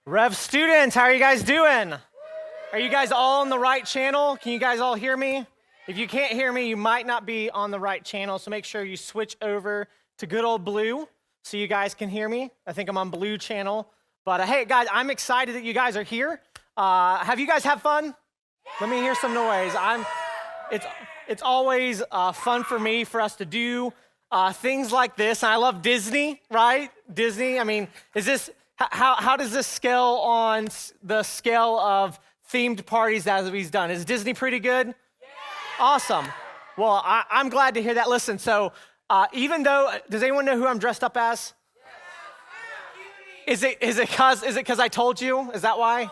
Rev students, how are you guys doing? Are you guys all on the right channel? Can you guys all hear me? If you can't hear me, you might not be on the right channel, so make sure you switch over to good old blue so you guys can hear me. I think I'm on blue channel. But hey, guys, I'm excited that you guys are here. Have you guys had fun? Let me hear some noise. It's always fun for me for us to do things like this. And I love Disney, right? Disney, I mean, how does this scale on the scale of themed parties that we've done? Is Disney pretty good? Yeah. Awesome. Well, I'm glad to hear that. Listen, so even though, does anyone know who I'm dressed up as? Yes. Is it because I told you? Is that why?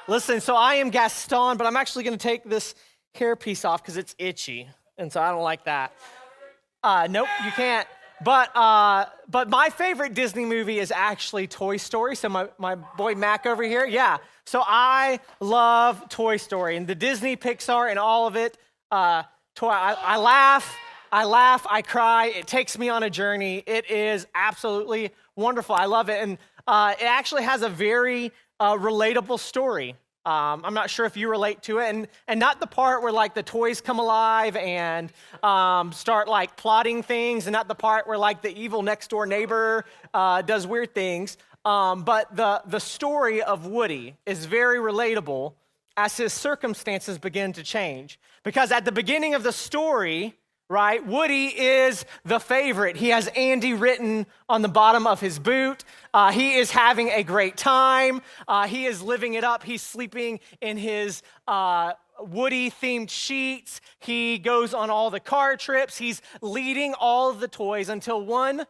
Listen, so I am Gaston, but I'm actually going to take this hairpiece off because it's itchy, and so I don't like that. Nope, you can't. But my favorite Disney movie is actually Toy Story. So my boy Mac over here, yeah. So I love Toy Story and the Disney, Pixar, and all of it. I laugh, I cry. It takes me on a journey. It is absolutely wonderful. I love it, and it actually has a very relatable story. I'm not sure if you relate to it, and not the part where like the toys come alive and start like plotting things, and not the part where like the evil next door neighbor does weird things. But the story of Woody is very relatable as his circumstances begin to change. Because at the beginning of the story, right, Woody is the favorite. He has Andy written on the bottom of his boot. He is having a great time. He is living it up. He's sleeping in his Woody-themed sheets. He goes on all the car trips. He's leading all of the toys until one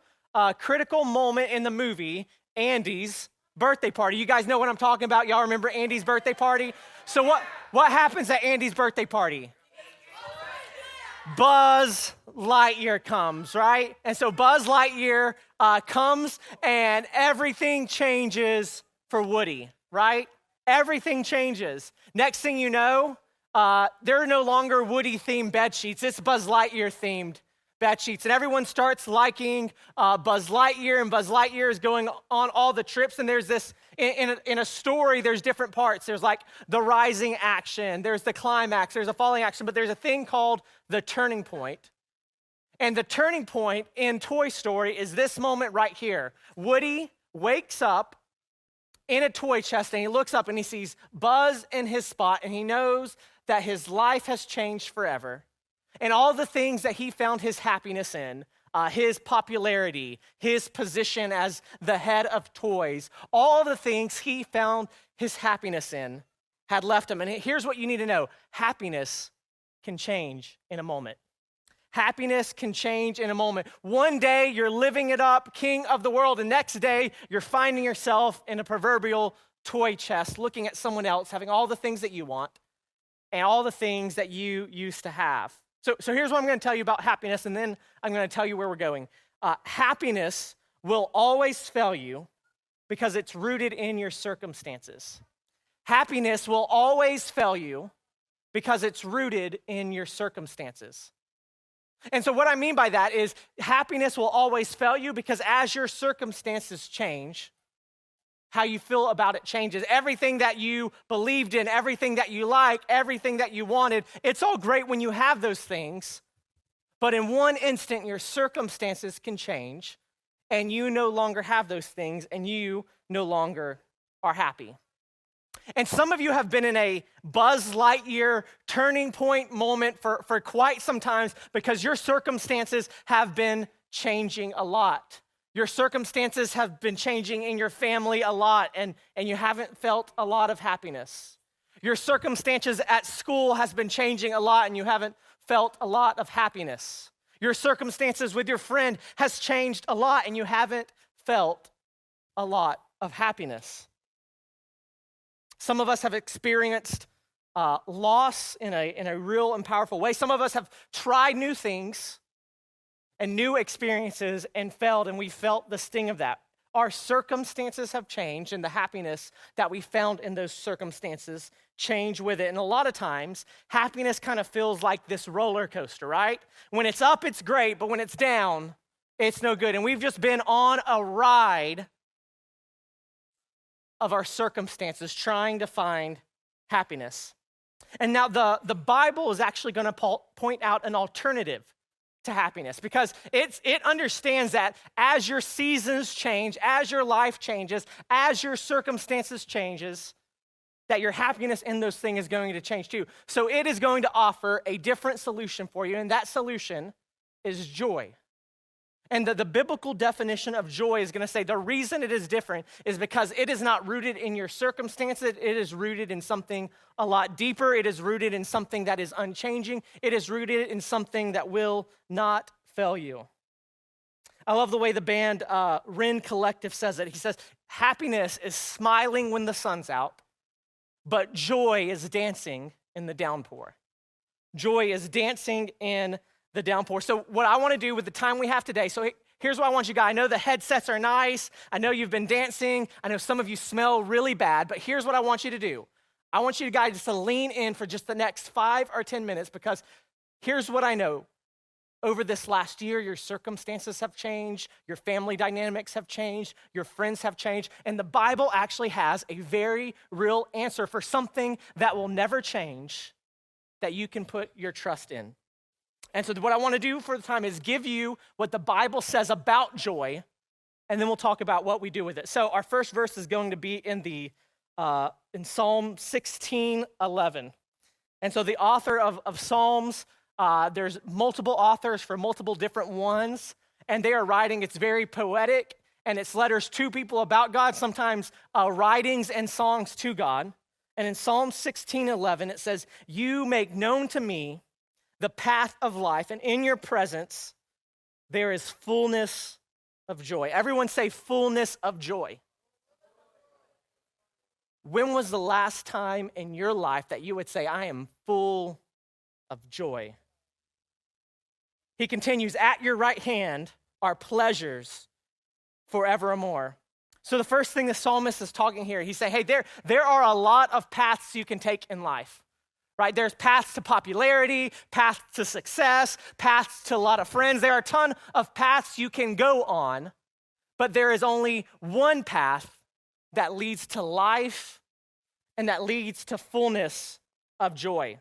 critical moment in the movie, Andy's birthday party. You guys know what I'm talking about? Y'all remember Andy's birthday party? So what happens at Andy's birthday party? Buzz Lightyear comes, right? And so Buzz Lightyear comes and everything changes for Woody, right? Everything changes. Next thing you know, there are no longer Woody-themed bed sheets. It's Buzz Lightyear-themed bed sheets. And everyone starts liking Buzz Lightyear, and Buzz Lightyear is going on all the trips. And there's this, in a story, there's different parts. There's like the rising action, there's the climax, there's a falling action, but there's a thing called the turning point. And the turning point in Toy Story is this moment right here. Woody wakes up in a toy chest and he looks up and he sees Buzz in his spot, and he knows that his life has changed forever. And all the things that he found his happiness in, his popularity, his position as the head of toys, all the things he found his happiness in had left him. And here's what you need to know. Happiness can change in a moment. Happiness can change in a moment. One day you're living it up, king of the world, and next day you're finding yourself in a proverbial toy chest, looking at someone else, having all the things that you want and all the things that you used to have. So here's what I'm going to tell you about happiness, and then I'm going to tell you where we're going. Happiness will always fail you because it's rooted in your circumstances. Happiness will always fail you because it's rooted in your circumstances. And so what I mean by that is happiness will always fail you because as your circumstances change, how you feel about it changes. Everything that you believed in, everything that you like, everything that you wanted, it's all great when you have those things, but in one instant, your circumstances can change, and you no longer have those things, and you no longer are happy. And some of you have been in a Buzz Lightyear turning point moment for quite some time because your circumstances have been changing a lot. Your circumstances have been changing in your family a lot, and you haven't felt a lot of happiness. Your circumstances at school has been changing a lot, and you haven't felt a lot of happiness. Your circumstances with your friend has changed a lot, and you haven't felt a lot of happiness. Some of us have experienced loss in a real and powerful way. Some of us have tried new things and new experiences and failed, and we felt the sting of that. Our circumstances have changed, and the happiness that we found in those circumstances change with it. And a lot of times, happiness kind of feels like this roller coaster, right? When it's up, it's great, but when it's down, it's no good. And we've just been on a ride of our circumstances trying to find happiness. And now the Bible is actually going to point out an alternative to happiness because it understands that as your seasons change, as your life changes, as your circumstances changes, that your happiness in those things is going to change too. So it is going to offer a different solution for you, and that solution is joy. And the biblical definition of joy is going to say the reason it is different is because it is not rooted in your circumstances. It is rooted in something a lot deeper. It is rooted in something that is unchanging. It is rooted in something that will not fail you. I love the way the band Ren Collective says it. He says, happiness is smiling when the sun's out, but joy is dancing in the downpour. Joy is dancing in the downpour. So what I want to do with the time we have today, so here's what I want you guys. I know the headsets are nice. I know you've been dancing. I know some of you smell really bad, but here's what I want you to do. I want you guys just to lean in for just the next 5 or 10 minutes because here's what I know. Over this last year, your circumstances have changed, your family dynamics have changed, your friends have changed, and the Bible actually has a very real answer for something that will never change that you can put your trust in. And so what I want to do for the time is give you what the Bible says about joy, and then we'll talk about what we do with it. So our first verse is going to be in Psalm 16:11. And so the author of Psalms, there's multiple authors for multiple different ones, and they are writing, it's very poetic, and it's letters to people about God, sometimes writings and songs to God. And in Psalm 16:11, it says, "You make known to me the path of life, and in your presence there is fullness of joy." Everyone say fullness of joy. When was the last time in your life that you would say, I am full of joy? He continues, at your right hand are pleasures forevermore. So the first thing the psalmist is talking here, he's saying, hey, there are a lot of paths you can take in life. Right? There's paths to popularity, paths to success, paths to a lot of friends. There are a ton of paths you can go on, but there is only one path that leads to life and that leads to fullness of joy.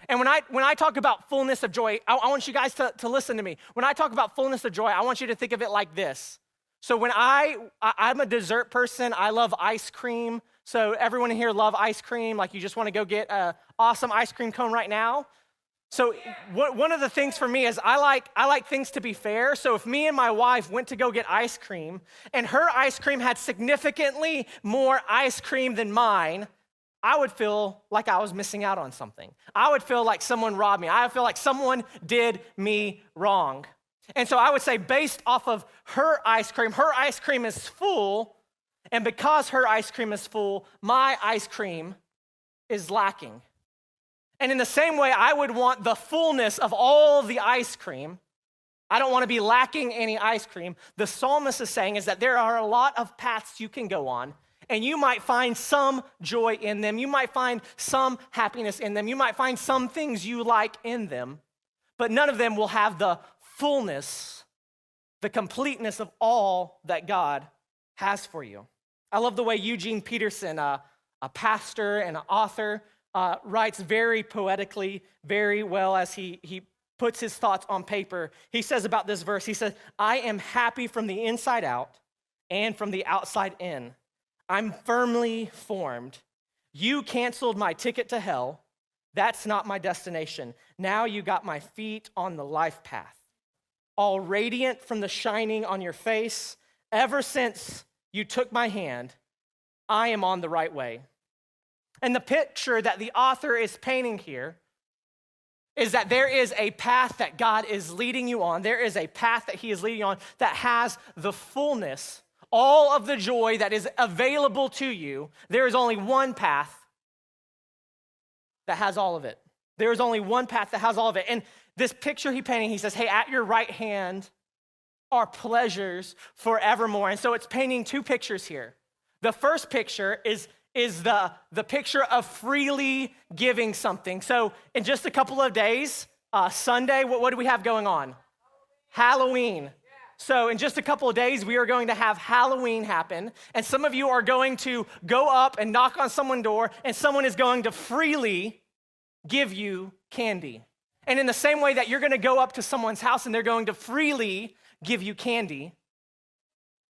And when I talk about fullness of joy, I want you guys to listen to me. When I talk about fullness of joy, I want you to think of it like this. So when I'm a dessert person, I love ice cream. So everyone in here love ice cream, like you just want to go get an awesome ice cream cone right now. So one of the things for me is I like things to be fair. So if me and my wife went to go get ice cream and her ice cream had significantly more ice cream than mine, I would feel like I was missing out on something. I would feel like someone robbed me. I would feel like someone did me wrong. And so I would say based off of her ice cream is full, and because her ice cream is full, my ice cream is lacking. And in the same way, I would want the fullness of all the ice cream. I don't want to be lacking any ice cream. The psalmist is saying is that there are a lot of paths you can go on, and you might find some joy in them. You might find some happiness in them. You might find some things you like in them, but none of them will have the fullness, the completeness of all that God has for you. I love the way Eugene Peterson, a pastor and an author, writes very poetically, very well as he puts his thoughts on paper. He says about this verse, he says, I am happy from the inside out and from the outside in. I'm firmly formed. You canceled my ticket to hell. That's not my destination. Now you got my feet on the life path. All radiant from the shining on your face. Ever since you took my hand, I am on the right way. And the picture that the author is painting here is that there is a path that God is leading you on. There is a path that he is leading you on that has the fullness, all of the joy that is available to you. There is only one path that has all of it. There is only one path that has all of it. And this picture he painting, he says, hey, at your right hand are pleasures forevermore. And so it's painting two pictures here. The first picture is the picture of freely giving something. So in just a couple of days, Sunday, what do we have going on? Halloween. So in just a couple of days, we are going to have Halloween happen, and some of you are going to go up and knock on someone's door, and someone is going to freely give you candy. And in the same way that you're going to go up to someone's house and they're going to freely give you candy,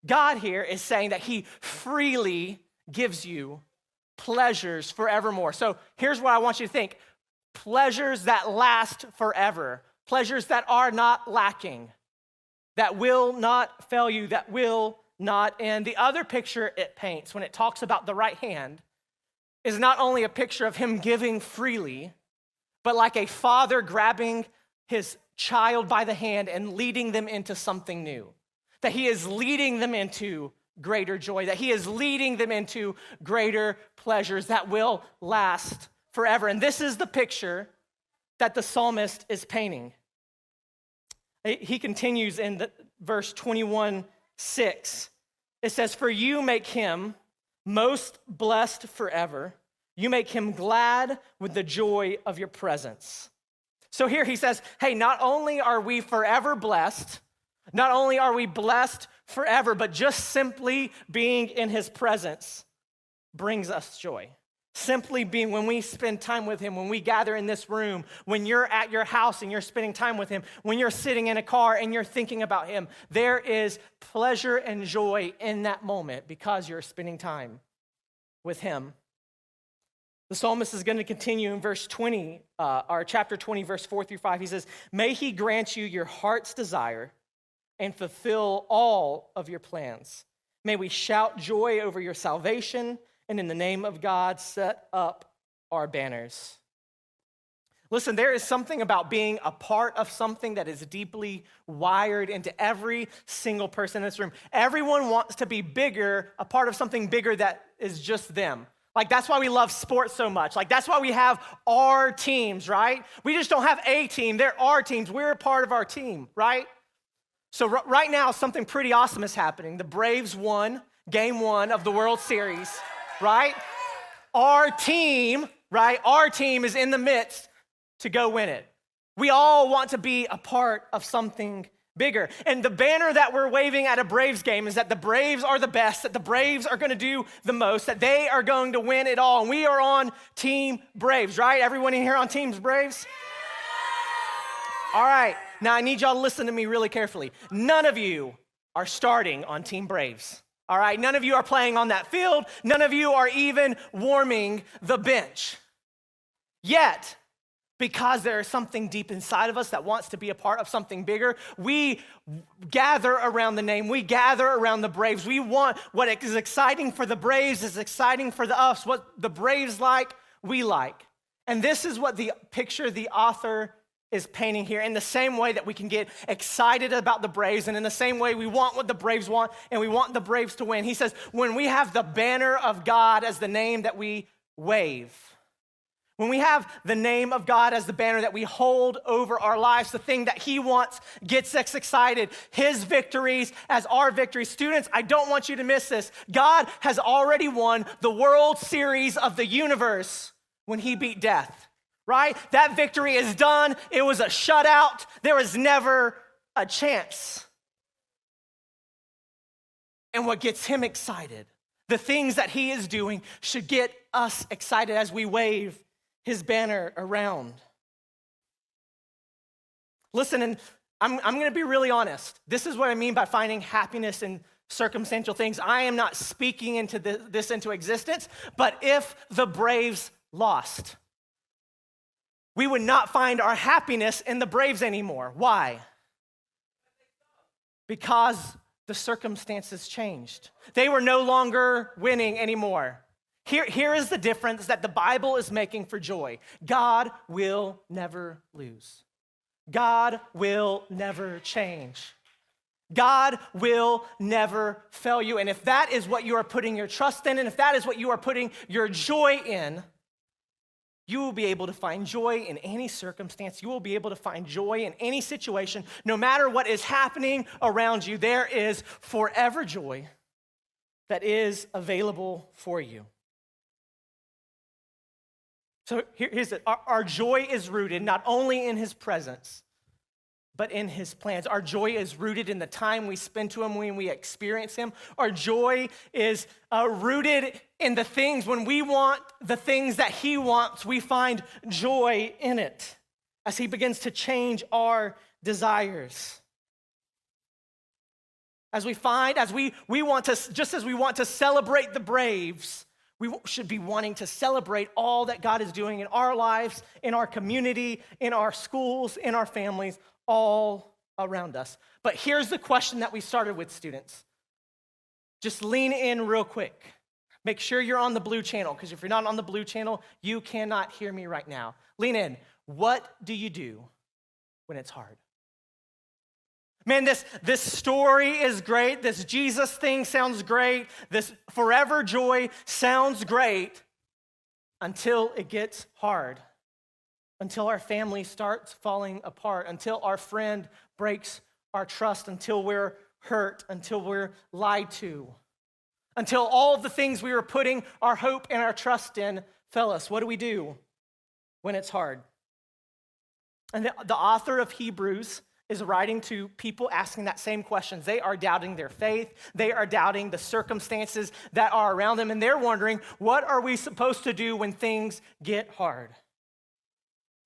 God here is saying that he freely gives you pleasures forevermore. So here's what I want you to think. Pleasures that last forever. Pleasures that are not lacking. That will not fail you, that will not end. The other picture it paints when it talks about the right hand is not only a picture of him giving freely, but like a father grabbing his child by the hand and leading them into something new. That he is leading them into greater joy, that he is leading them into greater pleasures that will last forever. And this is the picture that the psalmist is painting. He continues in verse 21:6. It says, "For you make him most blessed forever. You make him glad with the joy of your presence." So here he says, hey, not only are we forever blessed, not only are we blessed forever, but just simply being in his presence brings us joy. Simply being, when we spend time with him, when we gather in this room, when you're at your house and you're spending time with him, when you're sitting in a car and you're thinking about him, there is pleasure and joy in that moment because you're spending time with him. The psalmist is going to continue in verse 20, or chapter 20, verse 4-5. He says, "May he grant you your heart's desire and fulfill all of your plans. May we shout joy over your salvation, and in the name of God, set up our banners." Listen, there is something about being a part of something that is deeply wired into every single person in this room. Everyone wants to be bigger, a part of something bigger that is just them. Like, that's why we love sports so much. Like, that's why we have our teams, right? We just don't have a team. There are teams. We're a part of our team, right? So right now, something pretty awesome is happening. The Braves won game 1 of the World Series. Right? Our team, right? Our team is in the midst to go win it. We all want to be a part of something bigger. And the banner that we're waving at a Braves game is that the Braves are the best, that the Braves are going to do the most, that they are going to win it all. And we are on Team Braves, right? Everyone in here on Team Braves? All right. Now I need y'all to listen to me really carefully. None of you are starting on Team Braves. All right, none of you are playing on that field. None of you are even warming the bench. Yet, because there is something deep inside of us that wants to be a part of something bigger, we gather around the name. We gather around the Braves. We want what is exciting for the Braves is exciting for us. What the Braves like, we like. And this is what the picture the author is painting here. In the same way that we can get excited about the Braves, and in the same way we want what the Braves want, and we want the Braves to win. He says, when we have the banner of God as the name that we wave, when we have the name of God as the banner that we hold over our lives, the thing that he wants gets us excited, his victories as our victories. Students, I don't want you to miss this. God has already won the World Series of the universe when he beat death. Right? That victory is done. It was a shutout. There was never a chance. And what gets him excited, the things that he is doing, should get us excited as we wave his banner around. Listen, and I'm going to be really honest. This is what I mean by finding happiness in circumstantial things. I am not speaking into this into existence, but if the Braves lost, we would not find our happiness in the Braves anymore. Why? Because the circumstances changed. They were no longer winning anymore. Here is the difference that the Bible is making for joy. God will never lose. God will never change. God will never fail you. And if that is what you are putting your trust in, and if that is what you are putting your joy in, you will be able to find joy in any circumstance. You will be able to find joy in any situation. No matter what is happening around you, there is forever joy that is available for you. So here's it. Our joy is rooted not only in his presence, but in his plans. Our joy is rooted in the time we spend to him when we experience him. Our joy is rooted in the things, when we want the things that he wants, we find joy in it as he begins to change our desires. As we want to, just as we want to celebrate the Braves, we should be wanting to celebrate all that God is doing in our lives, in our community, in our schools, in our families, all around us. But here's the question that we started with, students. Just lean in real quick. Make sure you're on the blue channel, because if you're not on the blue channel, you cannot hear me right now. Lean in. What do you do when it's hard? Man, this story is great. This Jesus thing sounds great. This forever joy sounds great until it gets hard, until our family starts falling apart, until our friend breaks our trust, until we're hurt, until we're lied to, until all of the things we were putting our hope and our trust in fail us. What do we do when it's hard? And the author of Hebrews is writing to people asking that same questions. They are doubting their faith. They are doubting the circumstances that are around them, and they're wondering, what are we supposed to do when things get hard?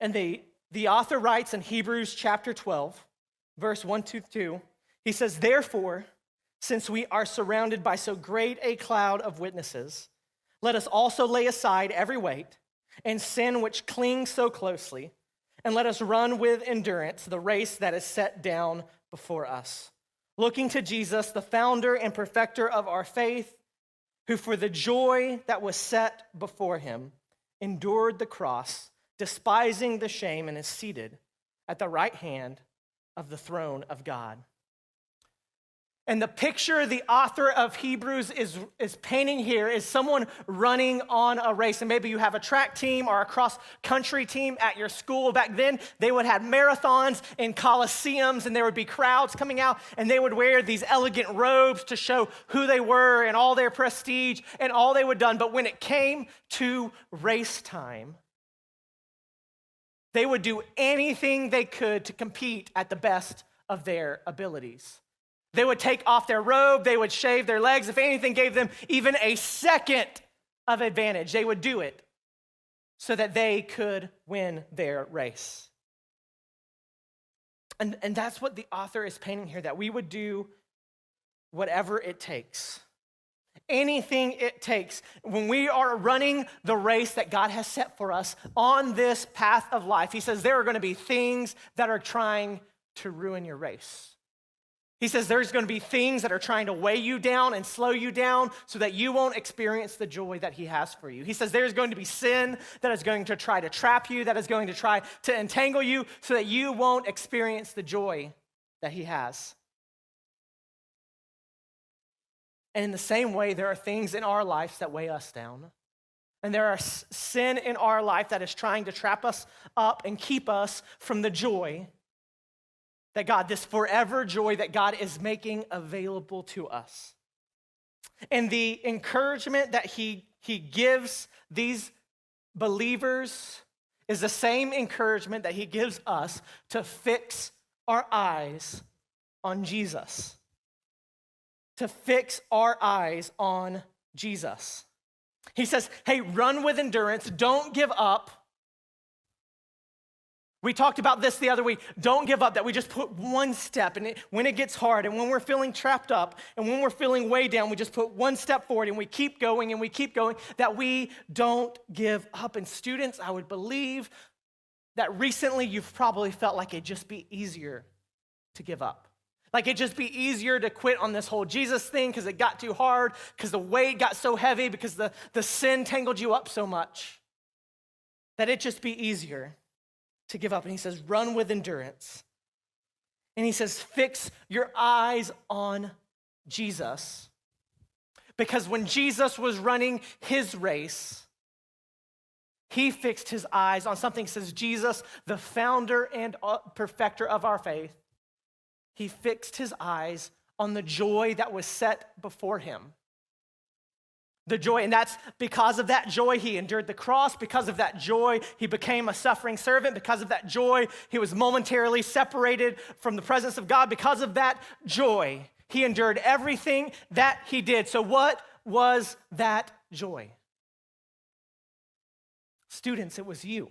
And the author writes in Hebrews chapter 12, verse 1-2, he says, "Therefore, since we are surrounded by so great a cloud of witnesses, let us also lay aside every weight and sin which clings so closely, and let us run with endurance the race that is set down before us, looking to Jesus, the founder and perfecter of our faith, who for the joy that was set before him endured the cross, despising the shame, and is seated at the right hand of the throne of God." And the picture the author of Hebrews is painting here is someone running on a race. And maybe you have a track team or a cross-country team at your school. Back then, they would have marathons in coliseums, and there would be crowds coming out, and they would wear these elegant robes to show who they were and all their prestige and all they would done. But when it came to race time, they would do anything they could to compete at the best of their abilities. They would take off their robe, they would shave their legs. If anything gave them even a second of advantage, they would do it so that they could win their race. And that's what the author is painting here, that we would do whatever it takes. Anything it takes. When we are running the race that God has set for us on this path of life, he says there are going to be things that are trying to ruin your race. He says there's going to be things that are trying to weigh you down and slow you down so that you won't experience the joy that he has for you. He says there's going to be sin that is going to try to trap you, that is going to try to entangle you so that you won't experience the joy that he has. And in the same way, there are things in our lives that weigh us down. And there are sin in our life that is trying to trap us up and keep us from the joy that God, this forever joy that God is making available to us. And the encouragement that he gives these believers is the same encouragement that he gives us to fix our eyes on Jesus. To fix our eyes on Jesus. He says, hey, run with endurance, don't give up. We talked about this the other week. Don't give up, that we just put one step, and when it gets hard, and when we're feeling trapped up, and when we're feeling way down, we just put one step forward, and we keep going, that we don't give up. And students, I would believe that recently you've probably felt like it'd just be easier to give up. Like it'd just be easier to quit on this whole Jesus thing because it got too hard, because the weight got so heavy, because the sin tangled you up so much, that it'd just be easier to give up. And he says, run with endurance. And he says, fix your eyes on Jesus. Because when Jesus was running his race, he fixed his eyes on something. It says Jesus, the founder and perfecter of our faith, he fixed his eyes on the joy that was set before him. The joy, and that's because of that joy, he endured the cross. Because of that joy, he became a suffering servant. Because of that joy, he was momentarily separated from the presence of God. Because of that joy, he endured everything that he did. So what was that joy? Students, it was you.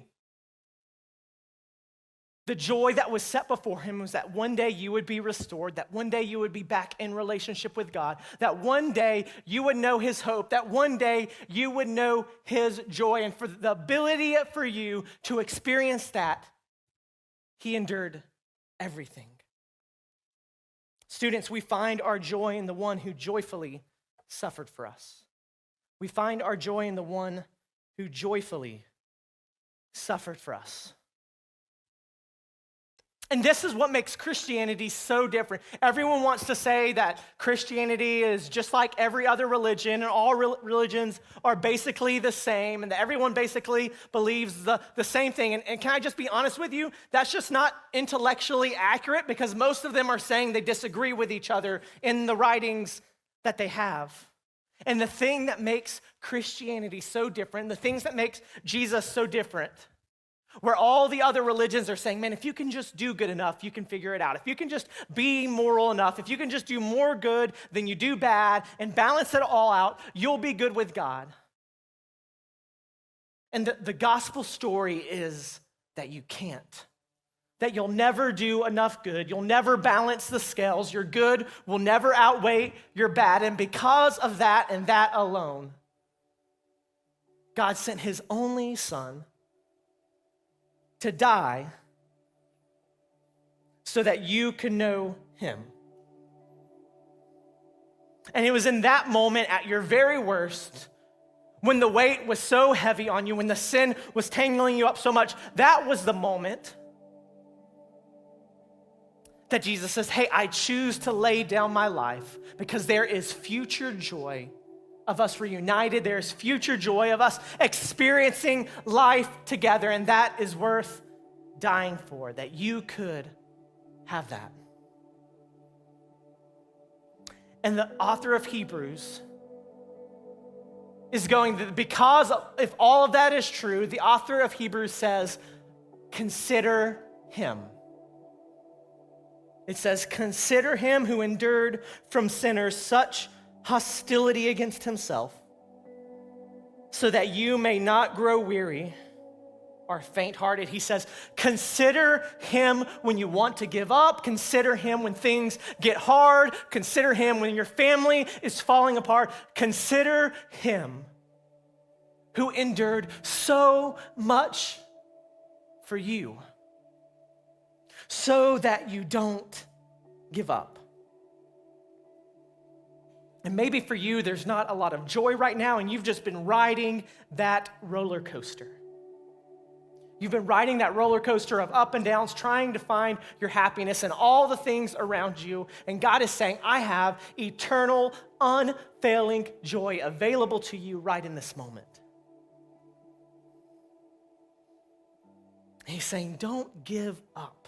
The joy that was set before him was that one day you would be restored, that one day you would be back in relationship with God, that one day you would know his hope, that one day you would know his joy. And for the ability for you to experience that, he endured everything. Students, we find our joy in the one who joyfully suffered for us. We find our joy in the one who joyfully suffered for us. And this is what makes Christianity so different. Everyone wants to say that Christianity is just like every other religion, and all religions are basically the same, and that everyone basically believes the same thing. And can I just be honest with you? That's just not intellectually accurate, because most of them are saying they disagree with each other in the writings that they have. And the thing that makes Christianity so different, the things that makes Jesus so different, where all the other religions are saying, man, if you can just do good enough, you can figure it out. If you can just be moral enough, if you can just do more good than you do bad and balance it all out, you'll be good with God. And the gospel story is that you can't, that you'll never do enough good. You'll never balance the scales. Your good will never outweigh your bad. And because of that and that alone, God sent his only son to die so that you could know him. And it was in that moment, at your very worst, when the weight was so heavy on you, when the sin was tangling you up so much, that was the moment that Jesus says, hey, I choose to lay down my life because there is future joy of us reunited. There's future joy of us experiencing life together, and that is worth dying for, that you could have that. And the author of Hebrews is going to, because if all of that is true, the author of Hebrews says, consider him. It says, consider him who endured from sinners such hostility against himself, so that you may not grow weary or faint-hearted. He says, consider him when you want to give up. Consider him when things get hard. Consider him when your family is falling apart. Consider him who endured so much for you, so that you don't give up. And maybe for you, there's not a lot of joy right now, and you've just been riding that roller coaster. You've been riding that roller coaster of up and downs, trying to find your happiness and all the things around you. And God is saying, I have eternal, unfailing joy available to you right in this moment. He's saying, don't give up.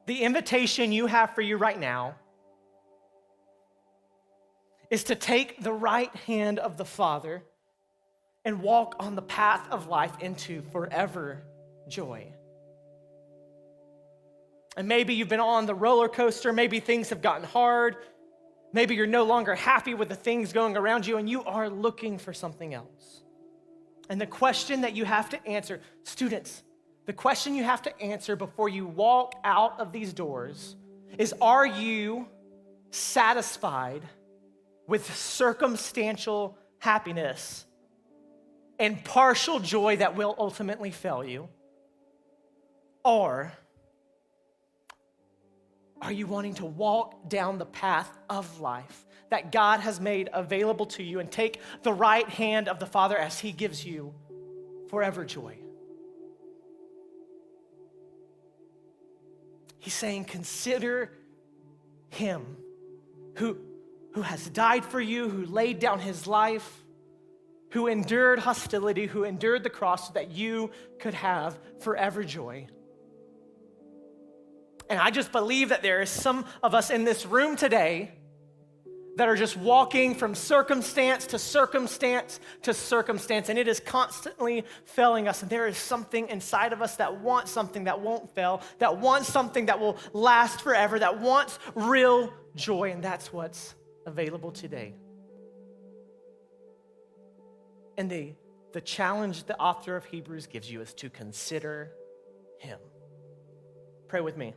The invitation you have for you right now is to take the right hand of the Father and walk on the path of life into forever joy. And maybe you've been on the roller coaster, maybe things have gotten hard, maybe you're no longer happy with the things going around you, and you are looking for something else. And the question that you have to answer, students, the question you have to answer before you walk out of these doors is, are you satisfied with circumstantial happiness and partial joy that will ultimately fail you? Or are you wanting to walk down the path of life that God has made available to you and take the right hand of the Father as he gives you forever joy? He's saying, consider him who has died for you, who laid down his life, who endured hostility, who endured the cross so that you could have forever joy. And I just believe that there is some of us in this room today that are just walking from circumstance to circumstance to circumstance, and it is constantly failing us. And there is something inside of us that wants something that won't fail, that wants something that will last forever, that wants real joy, and that's what's available today. And the challenge the author of Hebrews gives you is to consider him. Pray with me.